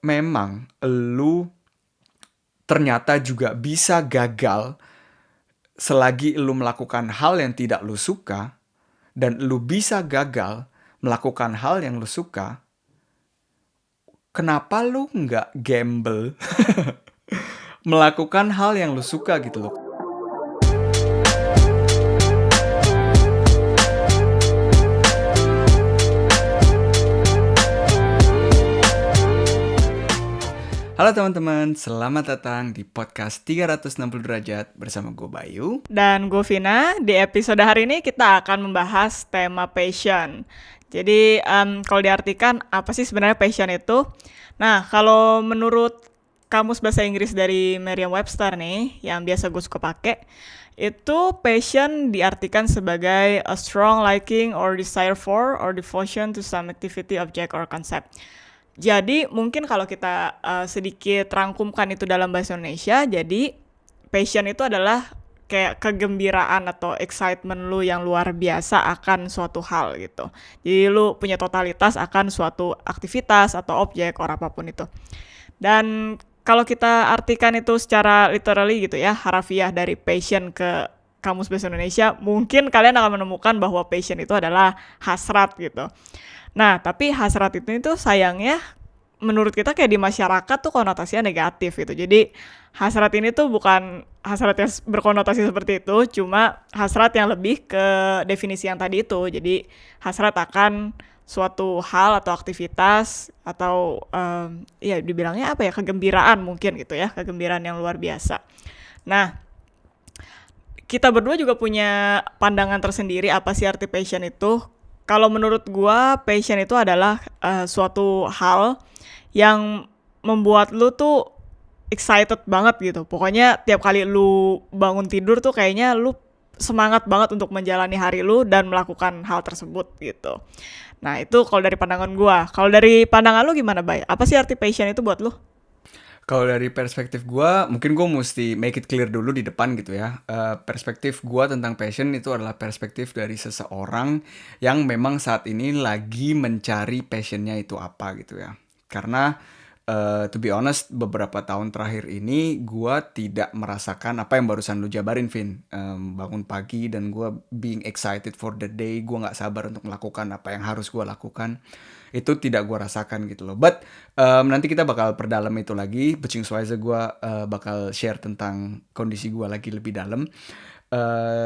memang lu ternyata juga bisa gagal selagi lu melakukan hal yang tidak lu suka, dan lu bisa gagal melakukan hal yang lu suka, kenapa lu nggak gamble melakukan hal yang lu suka gitu loh. Halo teman-teman, selamat datang di podcast 360 derajat bersama gue Bayu. Dan gue Vina. Di episode hari ini kita akan membahas tema passion. Jadi kalau diartikan apa sih sebenarnya passion itu? Nah, kalau menurut kamus bahasa Inggris dari Merriam-Webster nih, yang biasa gue suka pakai, itu passion diartikan sebagai a strong liking or desire for or devotion to some activity, object, or concept. Jadi mungkin kalau kita sedikit rangkumkan itu dalam bahasa Indonesia, jadi passion itu adalah kayak kegembiraan atau excitement lu yang luar biasa akan suatu hal gitu. Jadi lu punya totalitas akan suatu aktivitas atau objek or apapun itu. Dan kalau kita artikan itu secara literally gitu ya, harafiah dari passion ke kamus bahasa Indonesia, mungkin kalian akan menemukan bahwa passion itu adalah hasrat gitu. Nah, tapi hasrat itu sayangnya menurut kita kayak di masyarakat tuh konotasinya negatif gitu. Jadi hasrat ini tuh bukan hasrat yang berkonotasi seperti itu, cuma hasrat yang lebih ke definisi yang tadi itu. Jadi hasrat akan suatu hal atau aktivitas atau ya dibilangnya apa ya, kegembiraan mungkin gitu ya, kegembiraan yang luar biasa. Nah, kita berdua juga punya pandangan tersendiri apa sih arti passion itu. Kalau menurut gua, passion itu adalah suatu hal yang membuat lu tuh excited banget gitu. Pokoknya tiap kali lu bangun tidur tuh kayaknya lu semangat banget untuk menjalani hari lu dan melakukan hal tersebut gitu. Nah, itu kalau dari pandangan gua. Kalau dari pandangan lu gimana, Bay? Apa sih arti passion itu buat lu? Kalau dari perspektif gue, mungkin gue mesti make it clear dulu di depan gitu ya. Perspektif gue tentang passion itu adalah perspektif dari seseorang yang memang saat ini lagi mencari passionnya itu apa gitu ya. Karena to be honest, beberapa tahun terakhir ini gue tidak merasakan apa yang barusan lu jabarin, Vin. Bangun pagi dan gue being excited for the day, gue nggak sabar untuk melakukan apa yang harus gue lakukan. Itu tidak gue rasakan gitu loh. But nanti kita bakal perdalam itu lagi. Beziehungsweise gue bakal share tentang kondisi gue lagi lebih dalam.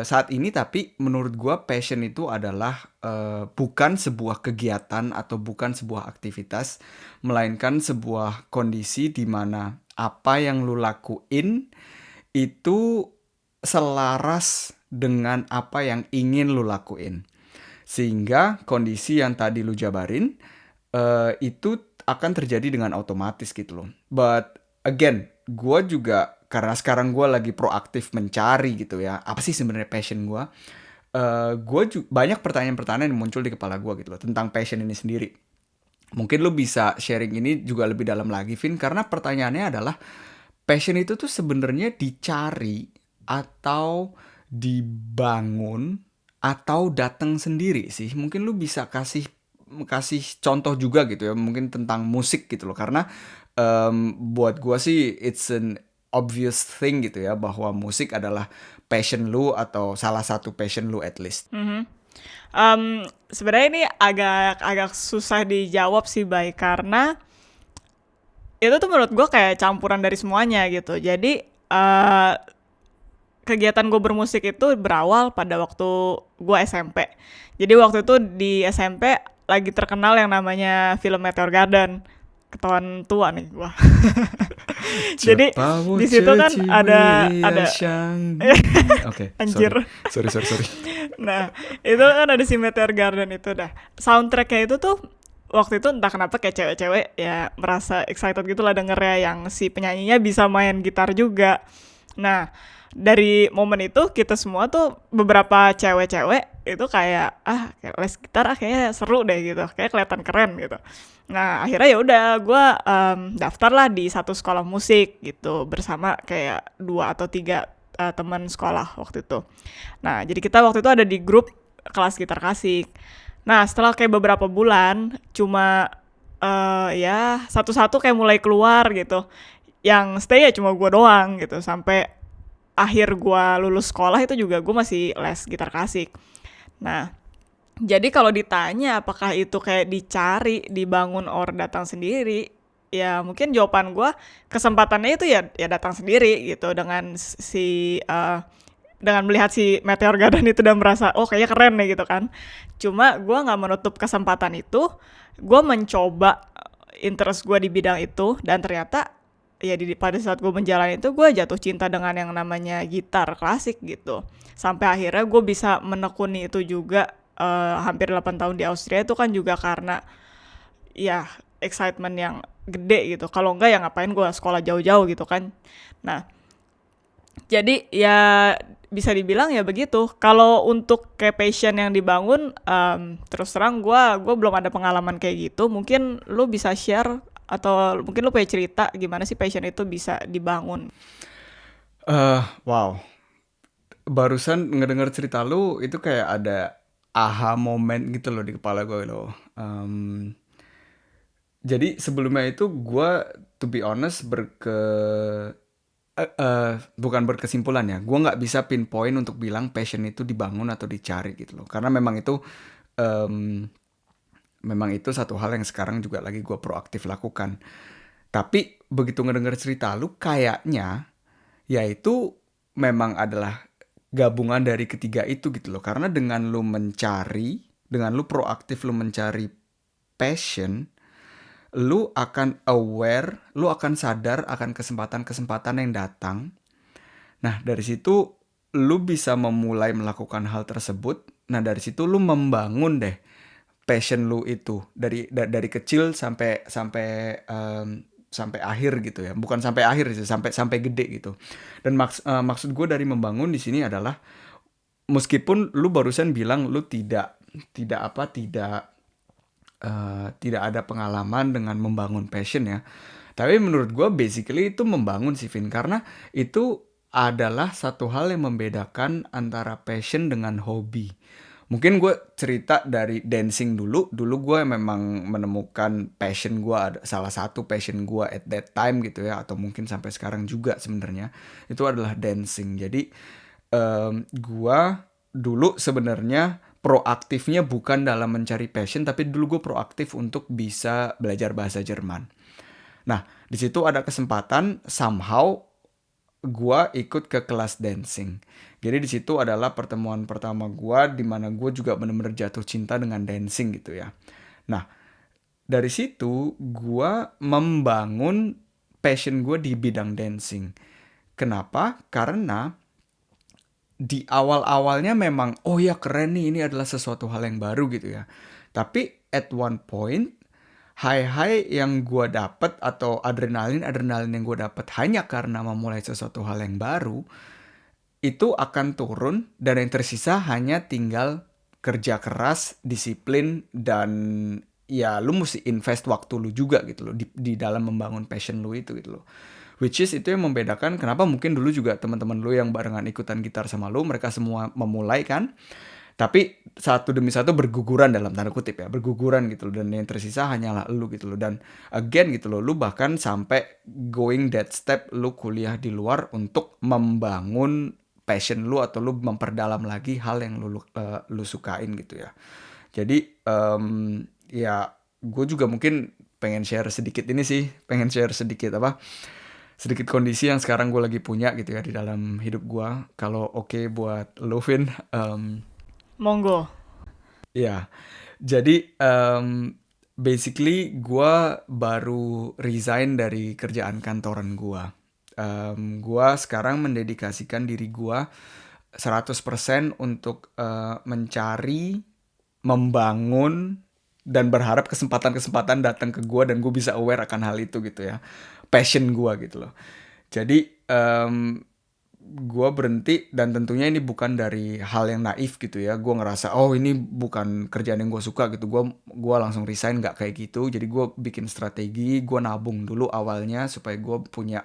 Saat ini tapi menurut gue passion itu adalah bukan sebuah kegiatan atau bukan sebuah aktivitas, melainkan sebuah kondisi di mana apa yang lu lakuin itu selaras dengan apa yang ingin lu lakuin. Sehingga kondisi yang tadi lu jabarin itu akan terjadi dengan otomatis gitu loh. But again, gue juga karena sekarang gue lagi proaktif mencari gitu ya, apa sih sebenarnya passion gue? Banyak pertanyaan-pertanyaan yang muncul di kepala gue gitu loh tentang passion ini sendiri. Mungkin lu bisa sharing ini juga lebih dalam lagi, Vin, karena pertanyaannya adalah passion itu tuh sebenarnya dicari atau dibangun atau datang sendiri sih. Mungkin lu bisa kasih kasih contoh juga gitu ya, mungkin tentang musik gitu loh, karena buat gua sih it's an obvious thing gitu ya, bahwa musik adalah passion lu atau salah satu passion lu at least. Sebenarnya ini agak susah dijawab sih, Bay, karena itu tuh menurut gue kayak campuran dari semuanya gitu. Jadi kegiatan gue bermusik itu berawal pada waktu gue SMP. Jadi waktu itu di SMP lagi terkenal yang namanya film Meteor Garden. Ketahuan tua nih gue. Jadi di situ kan ada Oke, anjir. sorry. Nah, itu kan ada si Meteor Garden itu dah. Soundtracknya itu tuh waktu itu entah kenapa kayak cewek-cewek ya merasa excited gitu lah dengernya, yang si penyanyinya bisa main gitar juga. Nah, dari momen itu kita semua tuh beberapa cewek-cewek itu kayak kayak les gitar kayaknya seru deh gitu, kayak kelihatan keren gitu. Nah, akhirnya ya udah gue daftar lah di satu sekolah musik gitu bersama kayak 2 atau 3 teman sekolah waktu itu. Nah, jadi kita waktu itu ada di grup kelas gitar klasik. Nah, setelah kayak beberapa bulan cuma ya satu-satu kayak mulai keluar gitu. Yang stay ya cuma gue doang gitu, sampai akhir gue lulus sekolah itu juga gue masih les gitar klasik. Nah, jadi kalau ditanya apakah itu kayak dicari, dibangun, or datang sendiri, ya mungkin jawaban gue kesempatannya itu ya datang sendiri gitu, dengan melihat si Meteor Garden itu dan merasa oh kayaknya keren nih gitu kan. Cuma gue nggak menutup kesempatan itu, gue mencoba interest gue di bidang itu, dan ternyata ya pada saat gue menjalani itu gue jatuh cinta dengan yang namanya gitar klasik gitu. Sampai akhirnya gue bisa menekuni itu juga. Hampir 8 tahun di Austria itu kan juga karena ya excitement yang gede gitu. Kalau enggak ya ngapain gue sekolah jauh-jauh gitu kan. Nah, jadi ya bisa dibilang ya begitu. Kalau untuk kayak passion yang dibangun, terus terang gue belum ada pengalaman kayak gitu. Mungkin lu bisa share atau mungkin lu punya cerita gimana sih passion itu bisa dibangun. Wow, barusan ngedenger cerita lu itu kayak ada aha moment gitu loh di kepala gue loh. Jadi sebelumnya itu gue, to be honest, bukan berkesimpulan ya. Gue nggak bisa pinpoint untuk bilang passion itu dibangun atau dicari gitu loh. Karena em, memang itu satu hal yang sekarang juga lagi gue proaktif lakukan. Tapi begitu ngedenger cerita lu, kayaknya ya itu memang adalah gabungan dari ketiga itu gitu loh. Karena dengan lu proaktif lu mencari passion, lu akan aware, lu akan sadar akan kesempatan-kesempatan yang datang. Nah, dari situ lu bisa memulai melakukan hal tersebut. Nah, dari situ lu membangun deh passion lu itu dari kecil sampai sampai sampai akhir gitu ya. Bukan sampai akhir sih, sampai sampai gede gitu. Dan maksud gue dari membangun di sini adalah, meskipun lu barusan bilang lu tidak ada pengalaman dengan membangun passion ya. Tapi menurut gue basically itu membangun sih, Vin. Karena itu adalah satu hal yang membedakan antara passion dengan hobi. Mungkin gue cerita dari dancing dulu. Dulu gue memang menemukan passion gue, salah satu passion gue at that time gitu ya. Atau mungkin sampai sekarang juga sebenarnya. Itu adalah dancing. Jadi gue dulu sebenarnya proaktifnya bukan dalam mencari passion, tapi dulu gue proaktif untuk bisa belajar bahasa Jerman. Nah, di situ ada kesempatan, somehow gue ikut ke kelas dancing. Jadi di situ adalah pertemuan pertama gue, di mana gue juga benar-benar jatuh cinta dengan dancing gitu ya. Nah, dari situ gue membangun passion gue di bidang dancing. Kenapa? Karena di awal-awalnya memang, oh ya keren nih, ini adalah sesuatu hal yang baru gitu ya. Tapi at one point, high-high yang gue dapet atau adrenalin yang gue dapet hanya karena memulai sesuatu hal yang baru, itu akan turun dan yang tersisa hanya tinggal kerja keras, disiplin, dan ya lu mesti invest waktu lu juga gitu loh di dalam membangun passion lu itu gitu loh. Which is itu yang membedakan kenapa mungkin dulu juga teman-teman lu yang barengan ikutan gitar sama lu, mereka semua memulai kan. Tapi satu demi satu berguguran, dalam tanda kutip ya, berguguran gitu loh, dan yang tersisa hanyalah lu gitu loh. Dan again gitu loh, lu bahkan sampai going that step, lu kuliah di luar untuk membangun passion lu atau lu memperdalam lagi hal yang lu sukain gitu ya. Jadi ya gue juga mungkin pengen share sedikit ini sih, pengen share sedikit kondisi yang sekarang gue lagi punya gitu ya di dalam hidup gue. Kalau oke buat lo, Vin. Monggo. Ya, jadi basically gue baru resign dari kerjaan kantoran gue. Gue sekarang mendedikasikan diri gue 100% untuk mencari, membangun, dan berharap kesempatan-kesempatan datang ke gue dan gue bisa aware akan hal itu gitu ya. Passion gue gitu loh. Jadi gue berhenti, dan tentunya ini bukan dari hal yang naif gitu ya. Gue ngerasa oh ini bukan kerjaan yang gue suka gitu. Gue langsung resign, nggak kayak gitu. Jadi gue bikin strategi, gue nabung dulu awalnya supaya gue punya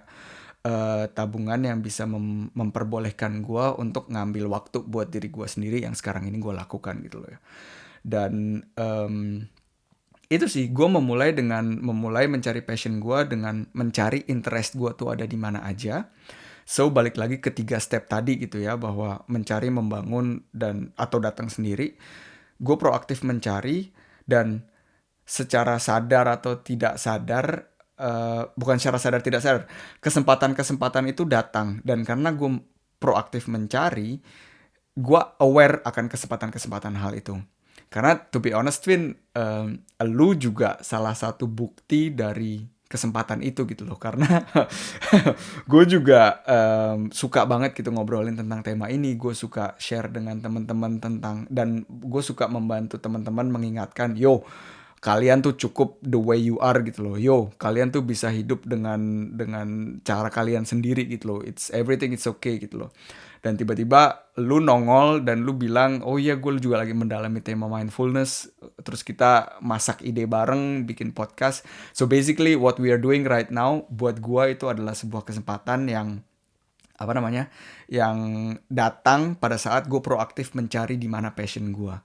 tabungan yang bisa memperbolehkan gue untuk ngambil waktu buat diri gue sendiri yang sekarang ini gue lakukan gitu loh ya. Dan itu sih, gue memulai mencari passion gue dengan mencari interest gue tuh ada di mana aja. So balik lagi ke 3 step tadi gitu ya, bahwa mencari, membangun, dan atau datang sendiri. Gue proaktif mencari, dan secara sadar atau tidak sadar, bukan secara sadar tidak sadar, kesempatan-kesempatan itu datang, dan karena gue proaktif mencari, gue aware akan kesempatan-kesempatan hal itu. Karena to be honest, Vin, lu juga salah satu bukti dari kesempatan itu gitu loh. Karena gue juga suka banget gitu ngobrolin tentang tema ini. Gue suka share dengan teman-teman tentang, dan gue suka membantu teman-teman mengingatkan, yo, kalian tuh cukup the way you are gitu loh. Yo, kalian tuh bisa hidup dengan cara kalian sendiri gitu loh. It's everything, it's okay gitu loh. Dan tiba-tiba lu nongol dan lu bilang, oh iya gue juga lagi mendalami tema mindfulness. Terus kita masak ide bareng, bikin podcast. So basically what we are doing right now, buat gue itu adalah sebuah kesempatan yang apa namanya, yang datang pada saat gue proaktif mencari di mana passion gue.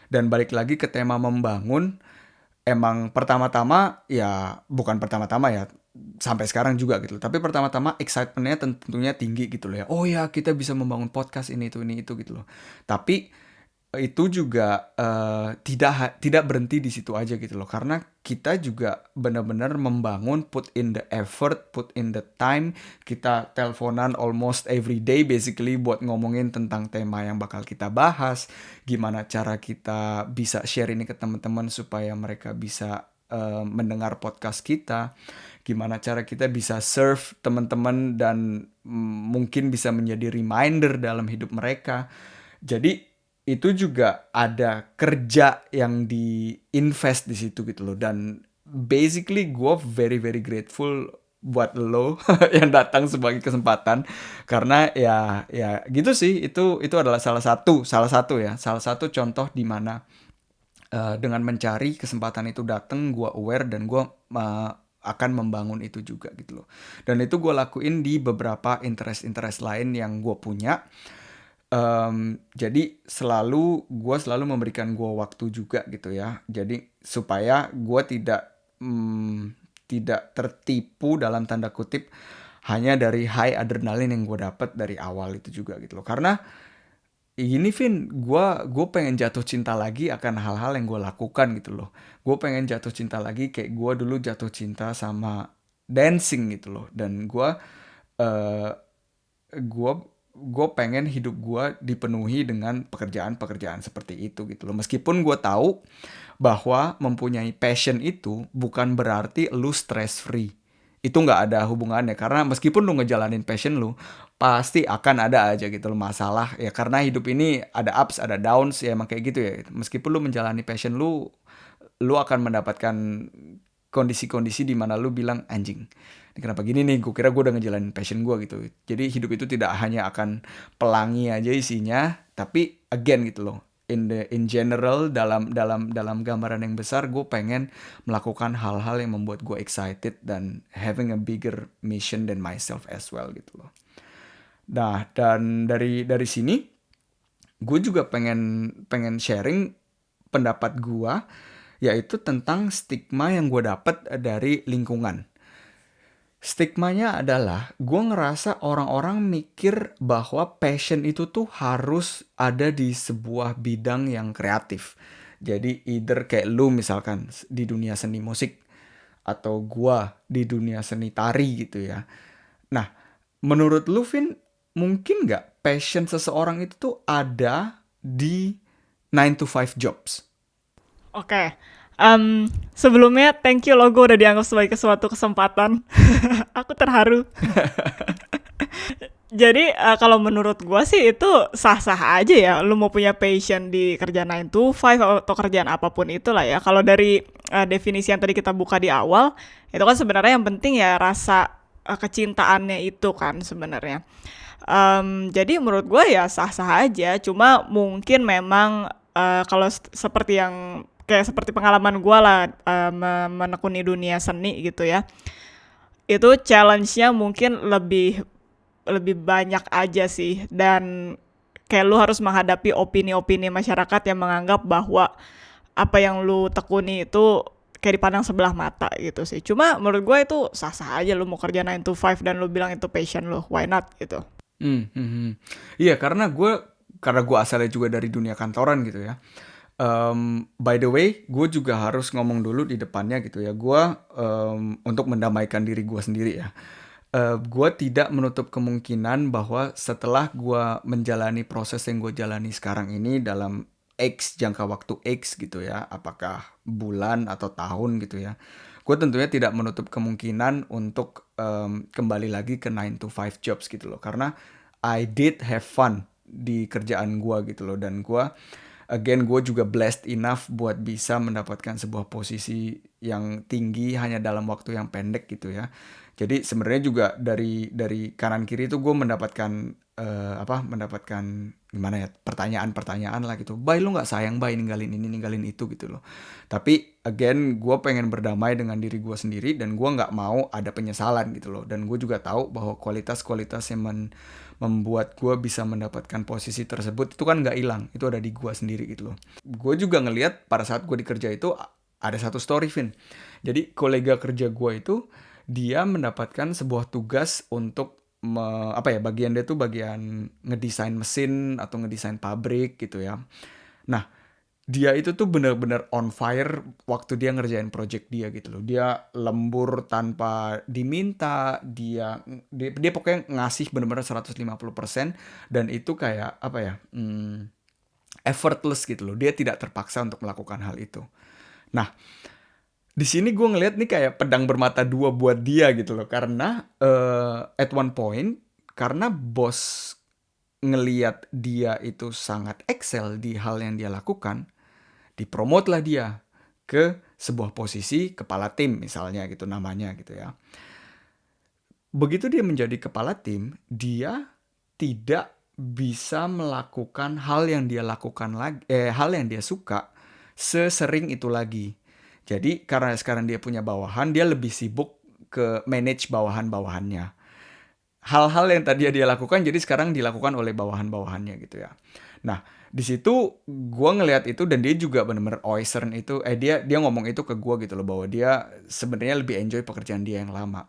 Dan balik lagi ke tema membangun, emang pertama-tama ya, bukan pertama-tama ya, sampai sekarang juga gitu. Tapi pertama-tama excitementnya tentunya tinggi gitu loh ya. Oh ya, kita bisa membangun podcast ini itu gitu loh. Tapi itu juga tidak berhenti di situ aja gitu loh. Karena kita juga benar-benar membangun, put in the effort, put in the time. Kita teleponan almost every day basically buat ngomongin tentang tema yang bakal kita bahas. Gimana cara kita bisa share ini ke teman-teman supaya mereka bisa mendengar podcast kita. Gimana cara kita bisa serve teman-teman dan mungkin bisa menjadi reminder dalam hidup mereka. Jadi itu juga ada kerja yang di-invest di situ gitu loh. Dan basically gue very very grateful buat lo yang datang sebagai kesempatan. Karena ya gitu sih, itu adalah salah satu contoh di mana dengan mencari kesempatan itu datang, gue aware dan gue akan membangun itu juga gitu loh. Dan itu gue lakuin di beberapa interest lain yang gue punya. Jadi gue selalu memberikan gue waktu juga gitu ya. Jadi supaya gue tidak tertipu dalam tanda kutip hanya dari high adrenalin yang gue dapat dari awal itu juga gitu loh. Karena ini Vin, gue pengen jatuh cinta lagi akan hal-hal yang gue lakukan gitu loh. Gue pengen jatuh cinta lagi kayak gue dulu jatuh cinta sama dancing gitu loh. Dan gue eh, gue gue pengen hidup gue dipenuhi dengan pekerjaan-pekerjaan seperti itu gitu loh. Meskipun gue tahu bahwa mempunyai passion itu bukan berarti lu stress free. Itu nggak ada hubungannya, karena meskipun lu ngejalanin passion lu, pasti akan ada aja gitu loh masalah ya, karena hidup ini ada ups ada downs ya, emang kayak gitu ya. Meskipun lu menjalani passion lu akan mendapatkan kondisi-kondisi di mana lu bilang, anjing, ini kenapa gini nih, gue kira gue udah ngejalanin passion gue gitu. Jadi hidup itu tidak hanya akan pelangi aja isinya, tapi again gitu loh, in general, dalam gambaran yang besar, gue pengen melakukan hal-hal yang membuat gue excited dan having a bigger mission than myself as well gitu loh. Nah, dan dari sini gue juga pengen sharing pendapat gue, yaitu tentang stigma yang gue dapat dari lingkungan. Stigmanya adalah gue ngerasa orang-orang mikir bahwa passion itu tuh harus ada di sebuah bidang yang kreatif. Jadi either kayak lu misalkan di dunia seni musik, atau gue di dunia seni tari gitu ya. Nah, menurut lu Vin, mungkin nggak passion seseorang itu tuh ada di 9 to 5 jobs? Oke. Sebelumnya thank you logo udah dianggap sebagai suatu kesempatan. Aku terharu. Jadi kalau menurut gua sih itu sah-sah aja ya. Lu mau punya passion di kerja 9 to 5 atau kerjaan apapun itulah ya. Kalau dari definisi yang tadi kita buka di awal, itu kan sebenarnya yang penting ya rasa kecintaannya itu kan sebenarnya. Jadi menurut gue ya sah-sah aja. Cuma mungkin memang kalau seperti yang kayak seperti pengalaman gue lah menekuni dunia seni gitu ya. Itu challenge-nya mungkin lebih banyak aja sih, dan kayak lu harus menghadapi opini-opini masyarakat yang menganggap bahwa apa yang lu tekuni itu kayak dipandang sebelah mata gitu sih. Cuma menurut gue itu sah-sah aja lu mau kerja 9 to 5 dan lu bilang itu passion lu, why not gitu. Iya, karena gue asalnya juga dari dunia kantoran gitu ya. By the way, gue juga harus ngomong dulu di depannya gitu ya. Gue untuk mendamaikan diri gue sendiri ya. Gue tidak menutup kemungkinan bahwa setelah gue menjalani proses yang gue jalani sekarang ini dalam jangka waktu X gitu ya, apakah bulan atau tahun gitu ya, gue tentunya tidak menutup kemungkinan untuk kembali lagi ke 9 to 5 jobs gitu loh. Karena I did have fun di kerjaan gue gitu loh. Dan gue juga blessed enough buat bisa mendapatkan sebuah posisi yang tinggi hanya dalam waktu yang pendek gitu ya. Jadi sebenarnya juga dari kanan kiri itu gue mendapatkan mendapatkan gimana ya, pertanyaan-pertanyaan lah gitu. Bay, lu nggak sayang bay ninggalin ini ninggalin itu gitu loh. Tapi again gue pengen berdamai dengan diri gue sendiri dan gue nggak mau ada penyesalan gitu loh. Dan gue juga tahu bahwa kualitas-kualitas yang membuat gue bisa mendapatkan posisi tersebut itu kan nggak hilang, itu ada di gue sendiri gitu loh. Gue juga ngelihat pada saat gue dikerja itu ada satu story, Vin. Jadi kolega kerja gue itu dia mendapatkan sebuah tugas untuk bagian dia tuh bagian ngedesain mesin atau ngedesain pabrik gitu ya. Nah, dia itu tuh bener-bener on fire waktu dia ngerjain project dia gitu loh. Dia lembur tanpa diminta, dia pokoknya ngasih bener-bener 150% dan itu kayak effortless gitu loh. Dia tidak terpaksa untuk melakukan hal itu. Nah, di sini gue ngeliat nih kayak pedang bermata dua buat dia gitu loh. Karena at one point, karena bos ngeliat dia itu sangat excel di hal yang dia lakukan, dipromote lah dia ke sebuah posisi kepala tim misalnya gitu namanya gitu ya. Begitu dia menjadi kepala tim, dia tidak bisa melakukan hal yang dia lakukan lagi, hal yang dia suka sesering itu lagi. Jadi karena sekarang dia punya bawahan, dia lebih sibuk ke manage bawahan-bawahannya. Hal-hal yang tadi dia lakukan jadi sekarang dilakukan oleh bawahan-bawahannya gitu ya. Nah, di situ gue ngelihat itu dan dia juga benar-benar oisern itu, dia ngomong itu ke gue gitu loh, bahwa dia sebenarnya lebih enjoy pekerjaan dia yang lama.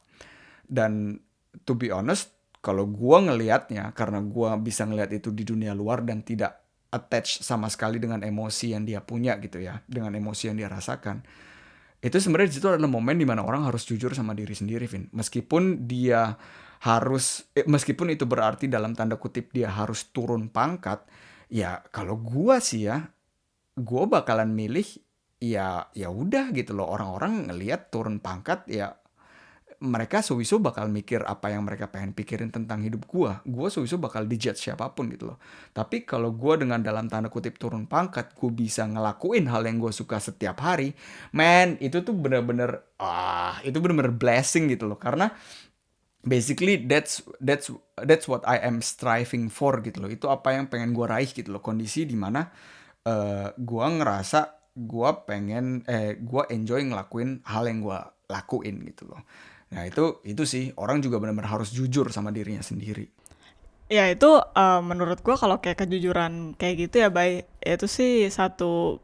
Dan to be honest, kalau gue ngelihatnya, karena gue bisa ngelihat itu di dunia luar dan tidak attach sama sekali dengan emosi yang dia punya gitu ya, dengan emosi yang dia rasakan. Itu sebenarnya di situ adalah momen dimana orang harus jujur sama diri sendiri, Vin. Meskipun itu berarti dalam tanda kutip dia harus turun pangkat, ya kalau gua sih ya, gua bakalan milih ya udah gitu loh. Orang-orang ngelihat turun pangkat ya mereka sowieso bakal mikir apa yang mereka pengen pikirin tentang hidup gue sowieso bakal dijudge siapapun gitu loh. Tapi kalau gue dengan dalam tanda kutip turun pangkat, gue bisa ngelakuin hal yang gue suka setiap hari, man, itu tuh bener-bener blessing gitu loh. Karena basically that's what I am striving for gitu loh. Itu apa yang pengen gue raih gitu loh. Kondisi dimana gue ngerasa gue enjoy ngelakuin hal yang gue lakuin gitu loh. Nah itu sih, orang juga benar-benar harus jujur sama dirinya sendiri. Ya itu menurut gue kalau kayak kejujuran kayak gitu ya, Bay, itu sih satu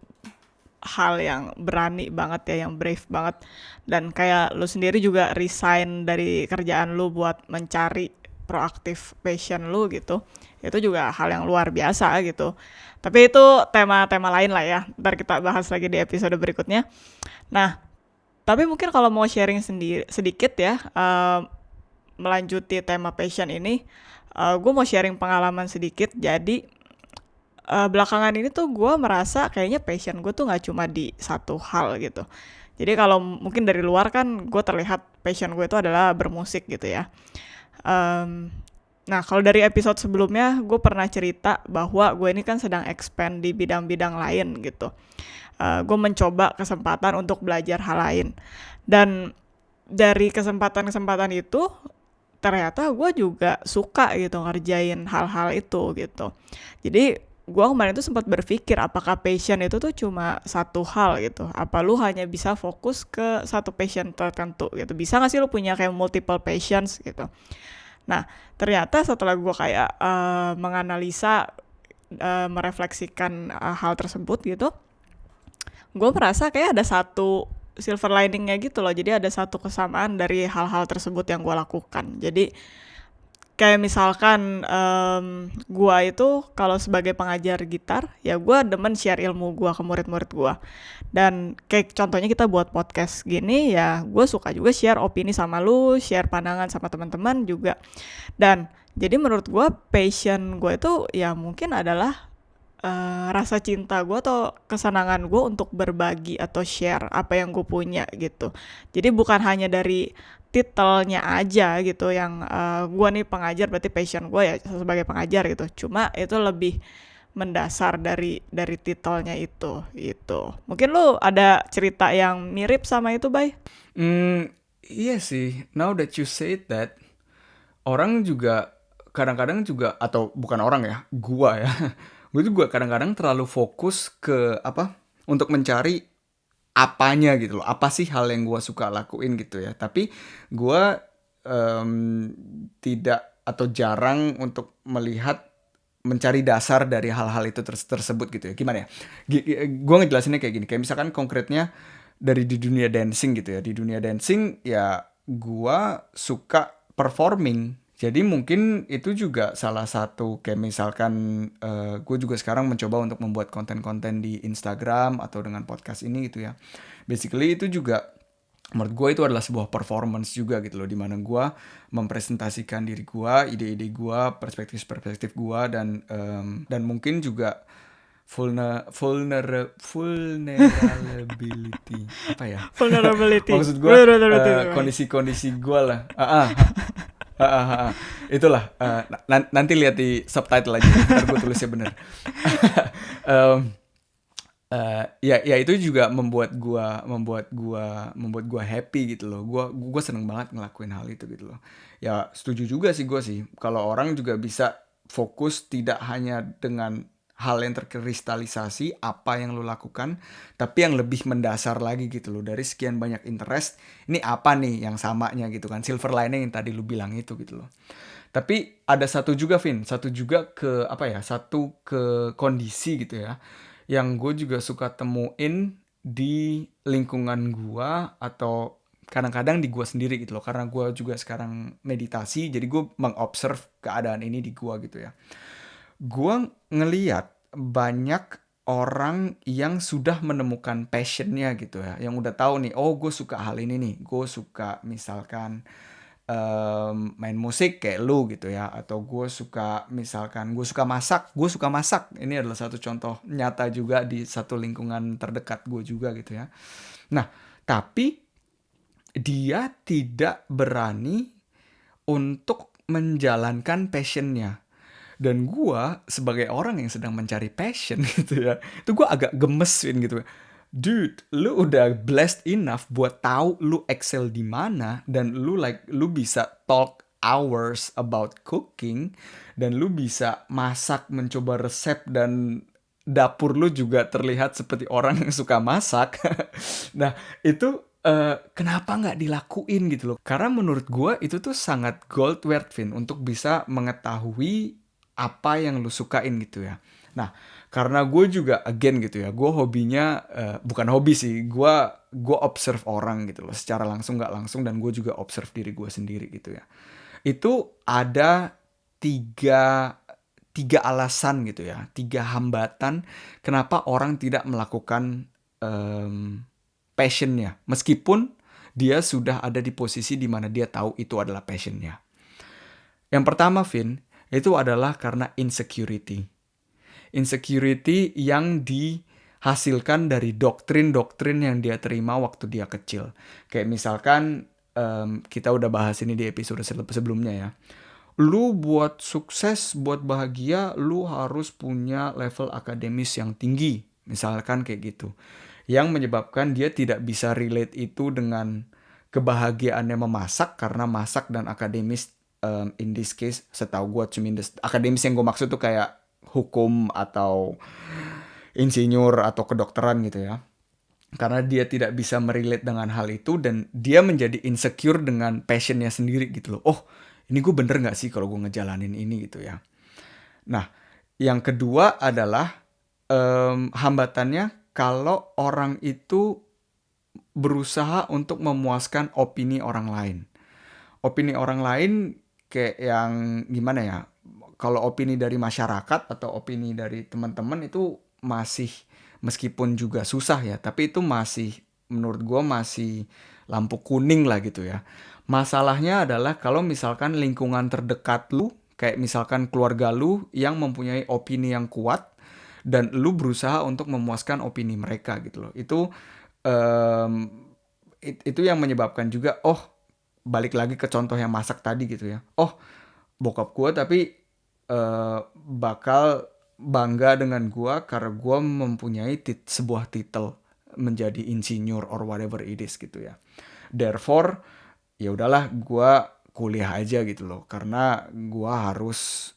hal yang berani banget ya, yang brave banget. Dan kayak lu sendiri juga resign dari kerjaan lu buat mencari proaktif passion lu gitu. Itu juga hal yang luar biasa gitu. Tapi itu tema-tema lain lah ya. Ntar kita bahas lagi di episode berikutnya. Nah, tapi mungkin kalau mau sharing sendiri sedikit ya, melanjuti tema passion ini, gue mau sharing pengalaman sedikit. Jadi belakangan ini tuh gue merasa kayaknya passion gue tuh nggak cuma di satu hal gitu. Jadi kalau mungkin dari luar kan gue terlihat passion gue itu adalah bermusik gitu ya. Nah kalau dari episode sebelumnya gue pernah cerita bahwa gue ini kan sedang expand di bidang-bidang lain gitu. Gue mencoba kesempatan untuk belajar hal lain. Dan dari kesempatan-kesempatan itu ternyata gue juga suka gitu ngerjain hal-hal itu gitu. Jadi gue kemarin tuh sempat berpikir apakah passion itu tuh cuma satu hal gitu. Apa lu hanya bisa fokus ke satu passion tertentu gitu. Bisa gak sih lu punya kayak multiple passions gitu. Nah ternyata setelah gue kayak menganalisa, merefleksikan hal tersebut gitu, gue merasa kayak ada satu silver liningnya gitu loh. Jadi ada satu kesamaan dari hal-hal tersebut yang gue lakukan. Jadi kayak misalkan gua itu kalau sebagai pengajar gitar, ya gua demen share ilmu gua ke murid-murid gua. Dan kayak contohnya kita buat podcast gini, ya gua suka juga share opini sama lu, share pandangan sama teman-teman juga. Dan jadi menurut gua passion gua itu ya mungkin adalah rasa cinta gue atau kesenangan gue untuk berbagi atau share apa yang gue punya gitu. Jadi bukan hanya dari titelnya aja gitu yang gue nih pengajar berarti passion gue ya sebagai pengajar gitu. Cuma itu lebih mendasar dari titelnya itu gitu. Mungkin lu ada cerita yang mirip sama itu, Bay? Iya sih. Now that you said that, orang juga kadang-kadang juga, atau bukan orang ya, gua ya. Gue juga kadang-kadang terlalu fokus ke apa? Untuk mencari apanya gitu loh. Apa sih hal yang gua suka lakuin gitu ya. Tapi gua tidak atau jarang untuk melihat mencari dasar dari hal-hal itu tersebut gitu ya. Gimana ya? Gue ngejelasinnya kayak gini. Kayak misalkan konkretnya dari di dunia dancing gitu ya. Di dunia dancing ya gua suka performing. Jadi mungkin itu juga salah satu kayak misalkan gue juga sekarang mencoba untuk membuat konten-konten di Instagram atau dengan podcast ini gitu ya. Basically itu juga menurut gue itu adalah sebuah performance juga gitu loh, dimana gue mempresentasikan diri gue, ide-ide gue, perspektif-perspektif gue, dan mungkin juga vulnerability apa ya Vulnerability. maksud gue kondisi-kondisi gue lah. Itulah nanti lihat di subtitle aja ntar gue tulisnya bener. Ya itu juga membuat gua happy gitu loh. Gua seneng banget ngelakuin hal itu gitu loh. Ya setuju juga sih gue sih kalau orang juga bisa fokus tidak hanya dengan hal yang terkristalisasi apa yang lo lakukan, tapi yang lebih mendasar lagi gitu loh. Dari sekian banyak interest, ini apa nih yang samanya gitu kan, silver lining yang tadi lu bilang itu gitu loh. Tapi ada satu juga satu juga ke apa ya, satu ke kondisi gitu ya, yang gue juga suka temuin di lingkungan gue atau kadang-kadang di gue sendiri gitu loh. Karena gue juga sekarang meditasi, jadi gue mengobserv keadaan ini di gue gitu ya. Gue ngeliat banyak orang yang sudah menemukan passionnya gitu ya, yang udah tahu nih, oh gue suka hal ini nih, gue suka misalkan main musik kayak lu gitu ya, atau gue suka misalkan gue suka masak. Ini adalah satu contoh nyata juga di satu lingkungan terdekat gue juga gitu ya. Nah tapi dia tidak berani untuk menjalankan passionnya. Dan gue sebagai orang yang sedang mencari passion gitu ya, itu gue agak gemesin gitu. Dude, lu udah blessed enough buat tahu lu excel di mana, dan lu bisa talk hours about cooking, dan lu bisa masak, mencoba resep, dan dapur lu juga terlihat seperti orang yang suka masak. Nah itu kenapa nggak dilakuin gitu loh? Karena menurut gue itu tuh sangat gold worth, Vin, untuk bisa mengetahui apa yang lu sukain gitu ya. Nah, karena gue juga again gitu ya, gue hobinya bukan hobi sih, gue observe orang gitu loh, secara langsung nggak langsung, dan gue juga observe diri gue sendiri gitu ya. Itu ada tiga alasan gitu ya, tiga hambatan kenapa orang tidak melakukan passionnya, meskipun dia sudah ada di posisi di mana dia tahu itu adalah passionnya. Yang pertama, Vin, itu adalah karena insecurity. Insecurity yang dihasilkan dari doktrin-doktrin yang dia terima waktu dia kecil. Kayak misalkan kita udah bahas ini di episode sebelumnya ya. Lu buat sukses, buat bahagia, lu harus punya level akademis yang tinggi. Misalkan kayak gitu. Yang menyebabkan dia tidak bisa relate itu dengan kebahagiaannya memasak, karena masak dan akademis in this case, setahu gue cuma akademis yang gue maksud tuh kayak hukum atau insinyur atau kedokteran gitu ya. Karena dia tidak bisa merelate dengan hal itu, dan dia menjadi insecure dengan passionnya sendiri gitu loh. Oh, ini gue bener gak sih kalau gue ngejalanin ini gitu ya. Nah, yang kedua adalah hambatannya kalau orang itu berusaha untuk memuaskan opini orang lain. Opini orang lain kayak yang gimana ya? Kalau opini dari masyarakat atau opini dari teman-teman itu masih, meskipun juga susah ya, tapi itu masih menurut gue masih lampu kuning lah gitu ya. Masalahnya adalah kalau misalkan lingkungan terdekat lu, kayak misalkan keluarga lu yang mempunyai opini yang kuat dan lu berusaha untuk memuaskan opini mereka gitu loh. Em, itu yang menyebabkan juga, oh, balik lagi ke contoh yang masak tadi gitu ya. Oh, bokap gue tapi bakal bangga dengan gue karena gue mempunyai sebuah titel menjadi insinyur or whatever it is gitu ya. Therefore, ya udahlah gue kuliah aja gitu loh, karena gue harus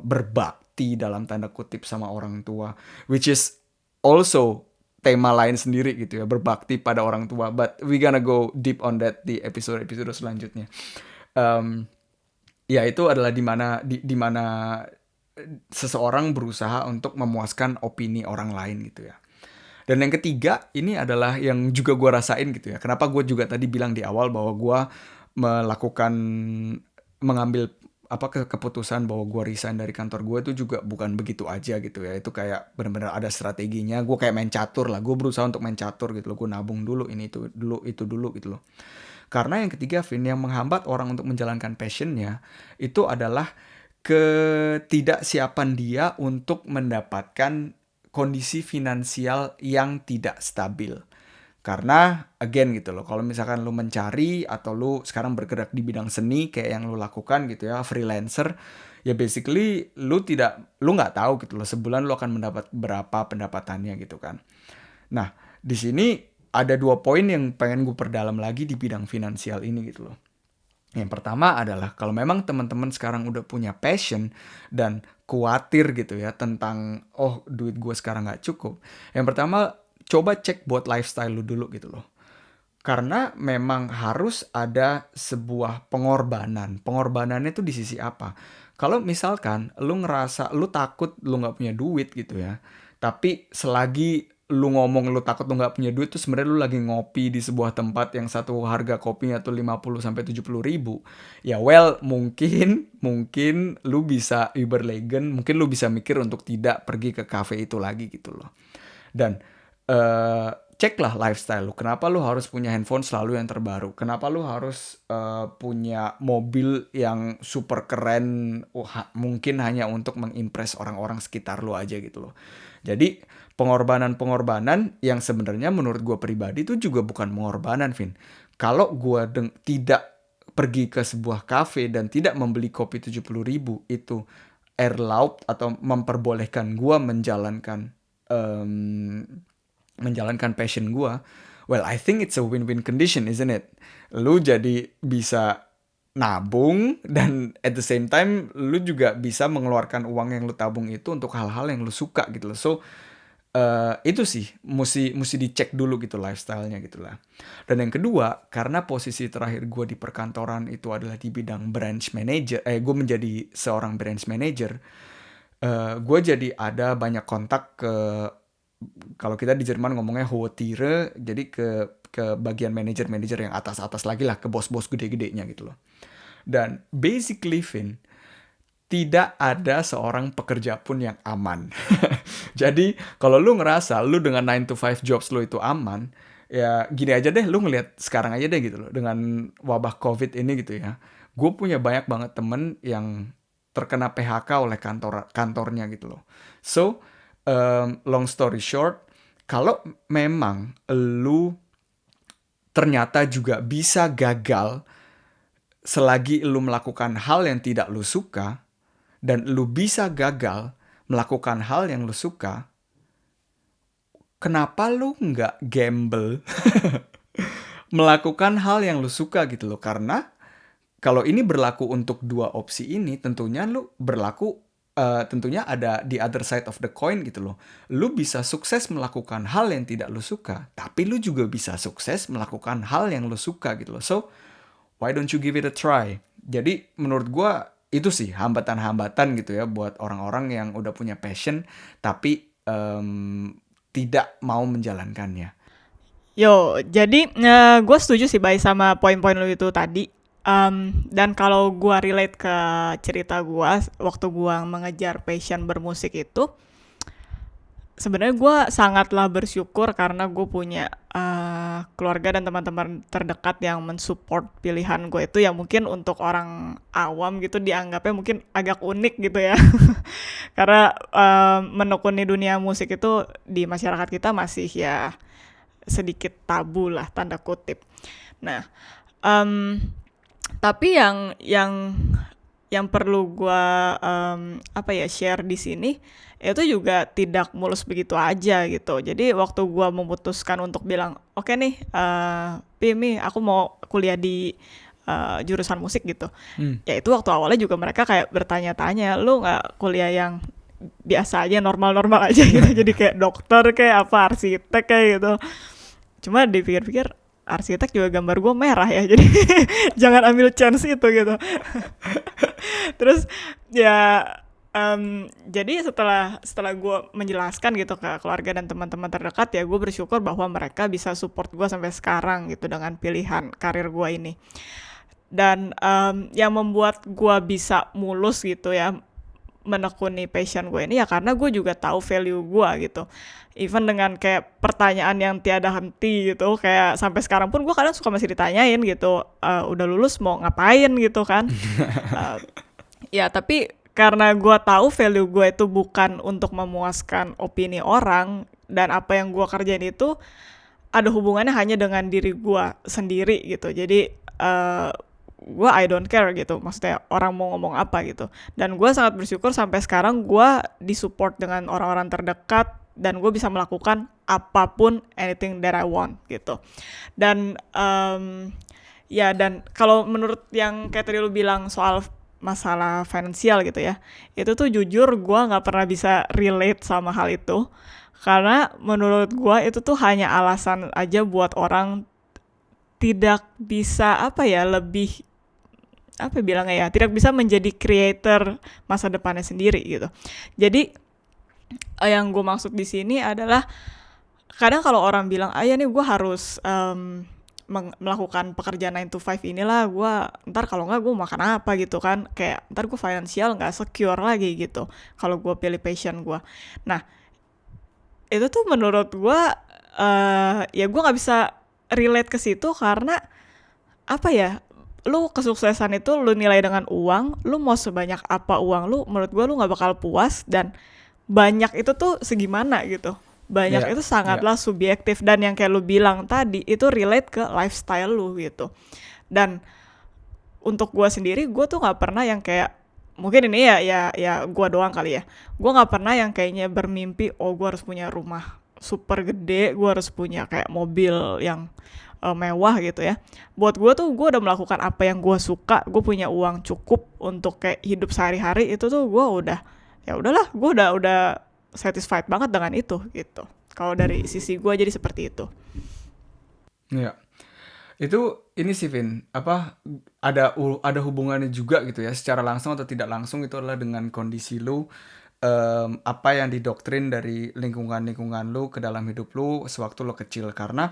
berbakti dalam tanda kutip sama orang tua, which is also tema lain sendiri gitu ya, berbakti pada orang tua. But we gonna go deep on that di episode-episode selanjutnya. Um, Ya itu adalah di mana seseorang berusaha untuk memuaskan opini orang lain gitu ya. Dan yang ketiga ini adalah yang juga gue rasain gitu ya. Kenapa gue juga tadi bilang di awal bahwa gue melakukan mengambil keputusan bahwa gue resign dari kantor gue itu juga bukan begitu aja gitu ya. Itu kayak benar-benar ada strateginya. Gue kayak main catur lah. Gue berusaha untuk main catur gitu loh. Gue nabung dulu ini itu dulu gitu loh. Karena yang ketiga, Vin, yang menghambat orang untuk menjalankan passionnya itu adalah ketidaksiapan dia untuk mendapatkan kondisi finansial yang tidak stabil. Karena again gitu loh, kalau misalkan lu mencari atau lu sekarang bergerak di bidang seni kayak yang lu lakukan gitu ya, freelancer, ya basically lu nggak tahu gitu loh sebulan lu akan mendapat berapa pendapatannya gitu kan. Nah, di sini ada 2 poin yang pengen gue perdalam lagi di bidang finansial ini gitu loh. Yang pertama adalah kalau memang teman-teman sekarang udah punya passion dan khawatir gitu ya tentang, oh, duit gue sekarang nggak cukup. Yang pertama, coba cek buat lifestyle lu dulu gitu loh. Karena memang harus ada sebuah pengorbanan. Pengorbanannya tuh di sisi apa? Kalau misalkan lu ngerasa lu takut lu nggak punya duit gitu ya, tapi selagi lu ngomong lu takut lu nggak punya duit tuh sebenarnya lu lagi ngopi di sebuah tempat yang satu harga kopinya tuh 50 sampai 70 ribu. Ya well, mungkin mungkin lu bisa überlegen, mungkin lu bisa mikir untuk tidak pergi ke cafe itu lagi gitu loh. Dan ceklah lifestyle lu. Kenapa lu harus punya handphone selalu yang terbaru? Kenapa lu harus punya mobil yang super keren? Mungkin hanya untuk mengimpress orang-orang sekitar lu aja gitu loh. Jadi pengorbanan-pengorbanan yang sebenarnya menurut gue pribadi itu juga bukan pengorbanan, Vin. Kalau gue tidak pergi ke sebuah cafe dan tidak membeli kopi 70 ribu, itu air laut atau memperbolehkan gue menjalankan passion gue, well, I think it's a win-win condition, isn't it? Lu jadi bisa nabung dan at the same time lu juga bisa mengeluarkan uang yang lu tabung itu untuk hal-hal yang lu suka gitu loh. So itu sih mesti dicek dulu gitu lifestyle-nya gitu lah. Dan yang kedua, karena posisi terakhir gue di perkantoran itu adalah di bidang branch manager, gue menjadi seorang branch manager, gue jadi ada banyak kontak ke, kalau kita di Jerman ngomongnya Hohe Tiere, jadi ke bagian manajer-manajer yang atas-atas lagi lah, ke bos-bos gede-gedenya gitu loh. Dan basically, Vin, tidak ada seorang pekerja pun yang aman. Jadi kalau lu ngerasa lu dengan 9 to 5 jobs lu itu aman, ya gini aja deh, lu ngelihat sekarang aja deh gitu loh, dengan wabah COVID ini gitu ya. Gue punya banyak banget temen yang terkena PHK oleh kantornya gitu loh. So, long story short, kalau memang lu ternyata juga bisa gagal selagi lu melakukan hal yang tidak lu suka, dan lu bisa gagal melakukan hal yang lu suka, kenapa lu nggak gamble melakukan hal yang lu suka gitu loh? Karena kalau ini berlaku untuk dua opsi ini, tentunya ada the other side of the coin gitu loh. Lu bisa sukses melakukan hal yang tidak lu suka, tapi lu juga bisa sukses melakukan hal yang lu suka gitu loh. So, why don't you give it a try? Jadi menurut gue itu sih hambatan-hambatan gitu ya buat orang-orang yang udah punya passion tapi tidak mau menjalankannya. Jadi gue setuju sih Bay sama poin-poin lu itu tadi. Dan kalau gue relate ke cerita gue waktu gue mengejar passion bermusik itu, sebenarnya gue sangatlah bersyukur karena gue punya keluarga dan teman-teman terdekat yang mensupport pilihan gue itu, yang mungkin untuk orang awam gitu dianggapnya mungkin agak unik gitu ya. Karena menekuni dunia musik itu di masyarakat kita masih ya sedikit tabu lah tanda kutip. Nah, em, tapi yang perlu gua apa ya share di sini itu juga tidak mulus begitu aja gitu. Jadi waktu gua memutuskan untuk bilang oke nih, Pimi aku mau kuliah di jurusan musik gitu. Hmm. Ya itu waktu awalnya juga mereka kayak bertanya-tanya, lu nggak kuliah yang biasa aja normal-normal aja gitu. Jadi kayak dokter kayak apa arsitek kayak gitu. Cuma dipikir-pikir arsitek juga gambar gue merah ya, jadi jangan ambil chance itu gitu. Terus ya jadi setelah gue menjelaskan gitu ke keluarga dan teman-teman terdekat, ya gue bersyukur bahwa mereka bisa support gue sampai sekarang gitu dengan pilihan karir gue ini. Dan yang membuat gue bisa mulus gitu ya menekuni passion gue ini ya karena gue juga tahu value gue gitu. Even dengan kayak pertanyaan yang tiada henti gitu, kayak sampai sekarang pun gue kadang suka masih ditanyain gitu, udah lulus mau ngapain gitu kan. Uh, Ya tapi karena gue tahu value gue itu bukan untuk memuaskan opini orang, dan apa yang gue kerjain itu ada hubungannya hanya dengan diri gue sendiri gitu. Jadi gue I don't care gitu, maksudnya orang mau ngomong apa gitu. Dan gue sangat bersyukur sampai sekarang gue disupport dengan orang-orang terdekat, dan gue bisa melakukan apapun, anything that I want gitu. Dan ya, dan kalau menurut yang kayak tadi lu bilang soal masalah finansial gitu ya, itu tuh jujur gue nggak pernah bisa relate sama hal itu, karena menurut gue itu tuh hanya alasan aja buat orang tidak bisa apa ya, lebih apa bilangnya ya, tidak bisa menjadi creator masa depannya sendiri gitu. Jadi yang gue maksud di sini adalah kadang kalau orang bilang ya nih gue harus melakukan pekerjaan 9 to 5 inilah, gue ntar kalau nggak gue makan apa gitu kan, kayak ntar gue finansial nggak secure lagi gitu kalau gue pilih passion gue. Nah itu tuh menurut gue ya gue nggak bisa relate ke situ, karena apa ya, lu kesuksesan itu lu nilai dengan uang, lu mau sebanyak apa uang lu, menurut gue lu nggak bakal puas. Dan banyak itu tuh segimana gitu, banyak Ya, itu ya. sangatlah subjektif, dan yang kayak lu bilang tadi itu relate ke lifestyle lu gitu. Dan untuk gue sendiri, gue tuh nggak pernah yang kayak, mungkin ini ya gue doang kali ya, gue nggak pernah yang kayaknya bermimpi gue harus punya rumah super gede, gue harus punya kayak mobil yang mewah gitu ya. Buat gue tuh gue udah melakukan apa yang gue suka, gue punya uang cukup untuk kayak hidup sehari-hari, itu tuh gue udah, ya udahlah, gue udah satisfied banget dengan itu gitu. Kalau dari sisi gue jadi seperti itu. Ya. Itu ini sih Vin, apa ada hubungannya juga gitu ya, secara langsung atau tidak langsung itu adalah dengan kondisi lu, apa yang didoktrin dari lingkungan-lingkungan lu ke dalam hidup lu sewaktu lu kecil. Karena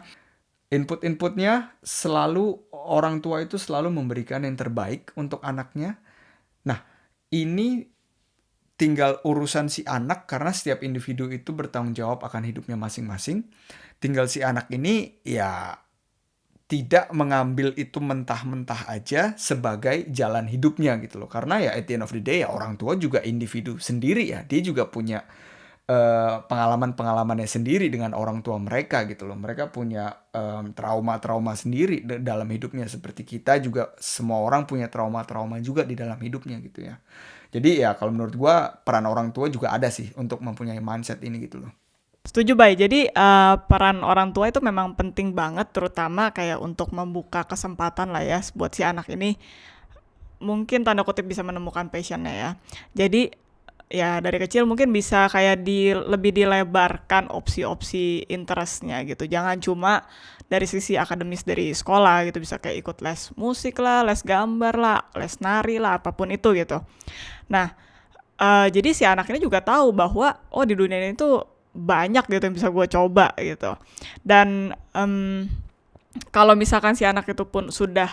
input-inputnya selalu orang tua itu selalu memberikan yang terbaik untuk anaknya. Nah, ini tinggal urusan si anak karena setiap individu itu bertanggung jawab akan hidupnya masing-masing. Tinggal si anak ini ya tidak mengambil itu mentah-mentah aja sebagai jalan hidupnya gitu loh. Karena ya at the end of the day ya orang tua juga individu sendiri ya. Dia juga punya pengalaman-pengalamannya sendiri dengan orang tua mereka gitu loh. Mereka punya trauma-trauma sendiri dalam hidupnya. Seperti kita juga, semua orang punya trauma-trauma juga di dalam hidupnya gitu ya. Jadi ya kalau menurut gua peran orang tua juga ada sih untuk mempunyai mindset ini gitu loh. Setuju, Bay. Jadi peran orang tua itu memang penting banget, terutama kayak untuk membuka kesempatan lah ya buat si anak ini mungkin tanda kutip bisa menemukan passionnya ya. Jadi ya dari kecil mungkin bisa kayak lebih dilebarkan opsi-opsi interestnya gitu. Jangan cuma dari sisi akademis dari sekolah gitu, bisa kayak ikut les musik lah, les gambar lah, les nari lah, apapun itu gitu. Nah jadi si anak ini juga tahu bahwa di dunia ini tuh banyak gitu yang bisa gue coba gitu. Dan kalau misalkan si anak itu pun sudah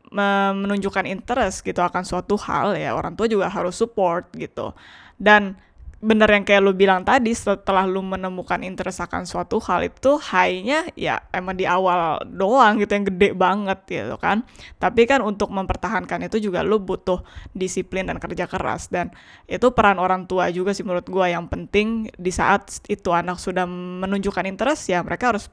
menunjukkan interest gitu akan suatu hal, ya orang tua juga harus support gitu. Dan bener yang kayak lu bilang tadi, setelah lu menemukan interest akan suatu hal itu high-nya ya emang di awal doang gitu yang gede banget gitu kan. Tapi kan untuk mempertahankan itu juga lu butuh disiplin dan kerja keras, dan itu peran orang tua juga sih menurut gua yang penting. Di saat itu anak sudah menunjukkan interest, ya mereka harus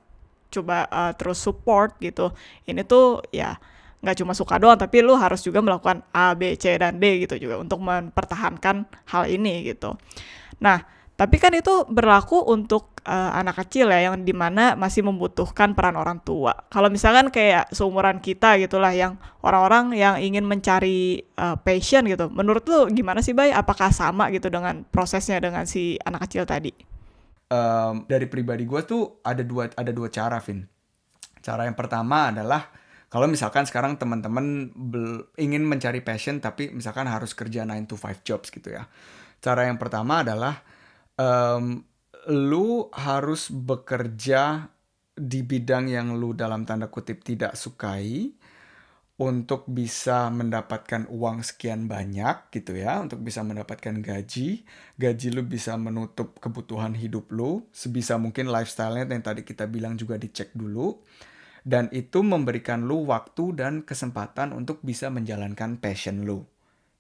coba terus support gitu. Ini tuh ya nggak cuma suka doang, tapi lu harus juga melakukan A, B, C, dan D gitu juga untuk mempertahankan hal ini gitu. Nah, tapi kan itu berlaku untuk anak kecil ya, yang dimana masih membutuhkan peran orang tua. Kalau misalkan kayak seumuran kita gitulah, yang orang-orang yang ingin mencari passion gitu, menurut lu gimana sih, Bay? Apakah sama gitu dengan prosesnya dengan si anak kecil tadi? Dari pribadi gue tuh ada dua cara, Vin. Cara yang pertama adalah kalau misalkan sekarang teman-teman ingin mencari passion tapi misalkan harus kerja 9 to 5 jobs gitu ya. Cara yang pertama adalah lu harus bekerja di bidang yang lu dalam tanda kutip tidak sukai untuk bisa mendapatkan uang sekian banyak gitu ya, untuk bisa mendapatkan gaji lu bisa menutup kebutuhan hidup lu, sebisa mungkin lifestyle-nya yang tadi kita bilang juga dicek dulu, dan itu memberikan lu waktu dan kesempatan untuk bisa menjalankan passion lu.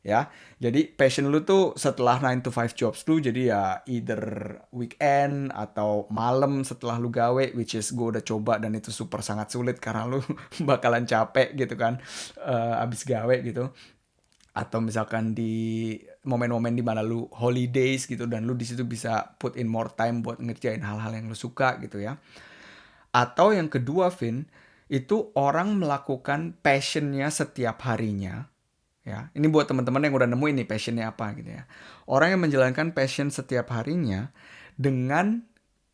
Ya, jadi passion lu tuh setelah 9 to 5 jobs lu, jadi ya either weekend atau malam setelah lu gawe, which is gue udah coba dan itu super sangat sulit karena lu bakalan capek gitu kan, abis gawe gitu. Atau misalkan di momen-momen dimana lu holidays gitu dan lu di situ bisa put in more time buat ngerjain hal-hal yang lu suka gitu ya. Atau yang kedua, Vin, itu orang melakukan passionnya setiap harinya. Ya, ini buat teman-teman yang udah nemu ini passionnya apa gitu ya. Orang yang menjalankan passion setiap harinya dengan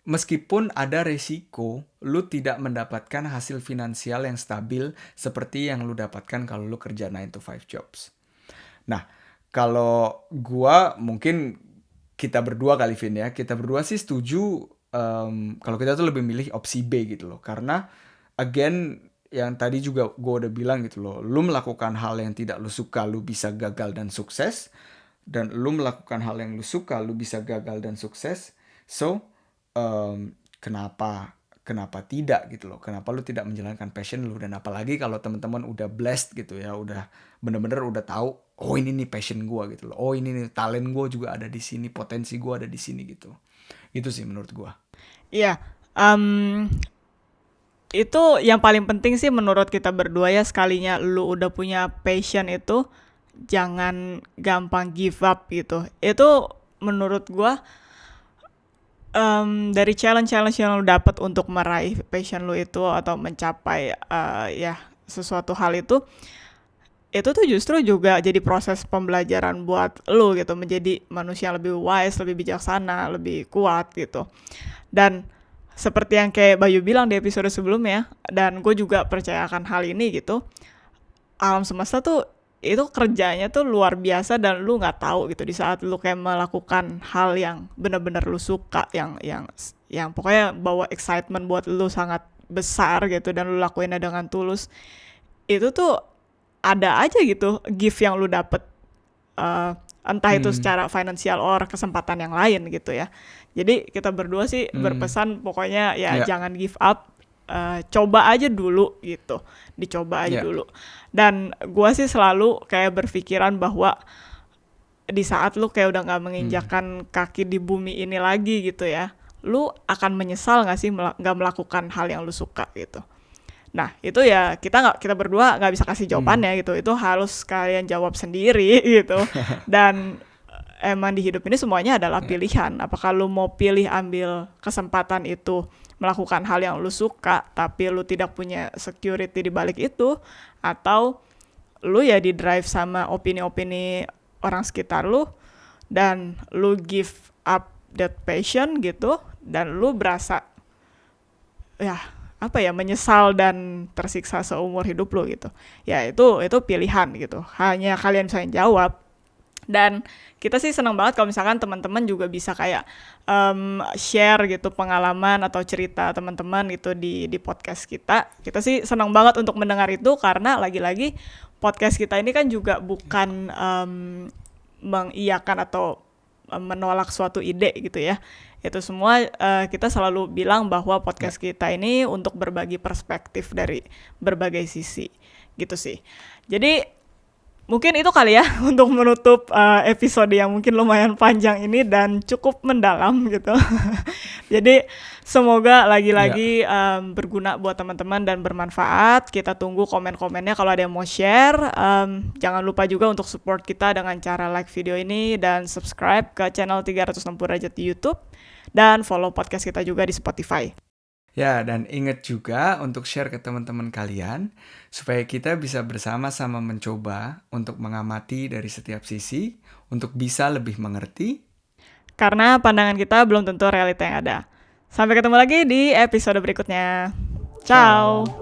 meskipun ada resiko, lu tidak mendapatkan hasil finansial yang stabil seperti yang lu dapatkan kalau lu kerja 9 to 5 jobs. Nah, kalau gua mungkin kita berdua kali, Vin ya. Kita berdua sih setuju kalau kita tuh lebih milih opsi B gitu loh. Karena again yang tadi juga gue udah bilang gitu loh, lu melakukan hal yang tidak lu suka, lu bisa gagal dan sukses. Dan lu melakukan hal yang lu suka, lu bisa gagal dan sukses. So, kenapa tidak gitu loh? Kenapa lu tidak menjalankan passion lu? Dan apalagi kalau teman-teman udah blessed gitu ya, udah bener-bener udah tahu, oh ini nih passion gue gitu loh. Oh ini nih talent gue juga ada di sini, potensi gue ada di sini gitu. Itu sih menurut gue. Iya, itu yang paling penting sih menurut kita berdua ya, sekalinya lu udah punya passion itu, jangan gampang give up gitu. Itu menurut gua dari challenge-challenge yang lu dapat untuk meraih passion lu itu atau mencapai ya sesuatu hal itu tuh justru juga jadi proses pembelajaran buat lu gitu, menjadi manusia yang lebih wise, lebih bijaksana, lebih kuat gitu. Dan seperti yang kayak Bayu bilang di episode sebelumnya, dan gue juga percayakan hal ini gitu, alam semesta tuh itu kerjanya tuh luar biasa, dan lu nggak tahu gitu di saat lu kayak melakukan hal yang benar-benar lu suka, yang pokoknya bawa excitement buat lu sangat besar gitu, dan lu lakuinnya dengan tulus, itu tuh ada aja gitu gift yang lu dapet, entah itu secara finansial or kesempatan yang lain gitu ya. Jadi kita berdua sih berpesan pokoknya ya jangan give up, coba aja dulu gitu, dicoba aja dulu. Dan gue sih selalu kayak berpikiran bahwa di saat lu kayak udah gak menginjakan kaki di bumi ini lagi gitu ya, lu akan menyesal gak sih gak melakukan hal yang lu suka gitu. Nah itu ya kita berdua gak bisa kasih jawabannya gitu, itu harus kalian jawab sendiri gitu. Dan emang di hidup ini semuanya adalah pilihan. Apakah lu mau pilih ambil kesempatan itu melakukan hal yang lu suka tapi lu tidak punya security di balik itu, atau lu ya di drive sama opini-opini orang sekitar lu dan lu give up that passion gitu, dan lu berasa ya menyesal dan tersiksa seumur hidup lu gitu. Ya itu pilihan gitu. Hanya kalian bisa jawab. Dan kita sih senang banget kalau misalkan teman-teman juga bisa kayak share gitu pengalaman atau cerita teman-teman gitu di podcast kita. Kita sih senang banget untuk mendengar itu karena lagi-lagi podcast kita ini kan juga bukan mengiyakan atau menolak suatu ide gitu ya. Itu semua kita selalu bilang bahwa podcast kita ini untuk berbagi perspektif dari berbagai sisi gitu sih. Jadi mungkin itu kali ya untuk menutup episode yang mungkin lumayan panjang ini dan cukup mendalam gitu. Jadi semoga lagi-lagi berguna buat teman-teman dan bermanfaat. Kita tunggu komen-komennya kalau ada yang mau share. Jangan lupa juga untuk support kita dengan cara like video ini dan subscribe ke channel 360 derajat di YouTube dan follow podcast kita juga di Spotify. Ya, dan ingat juga untuk share ke teman-teman kalian supaya kita bisa bersama-sama mencoba untuk mengamati dari setiap sisi untuk bisa lebih mengerti. Karena pandangan kita belum tentu realita yang ada. Sampai ketemu lagi di episode berikutnya. Ciao.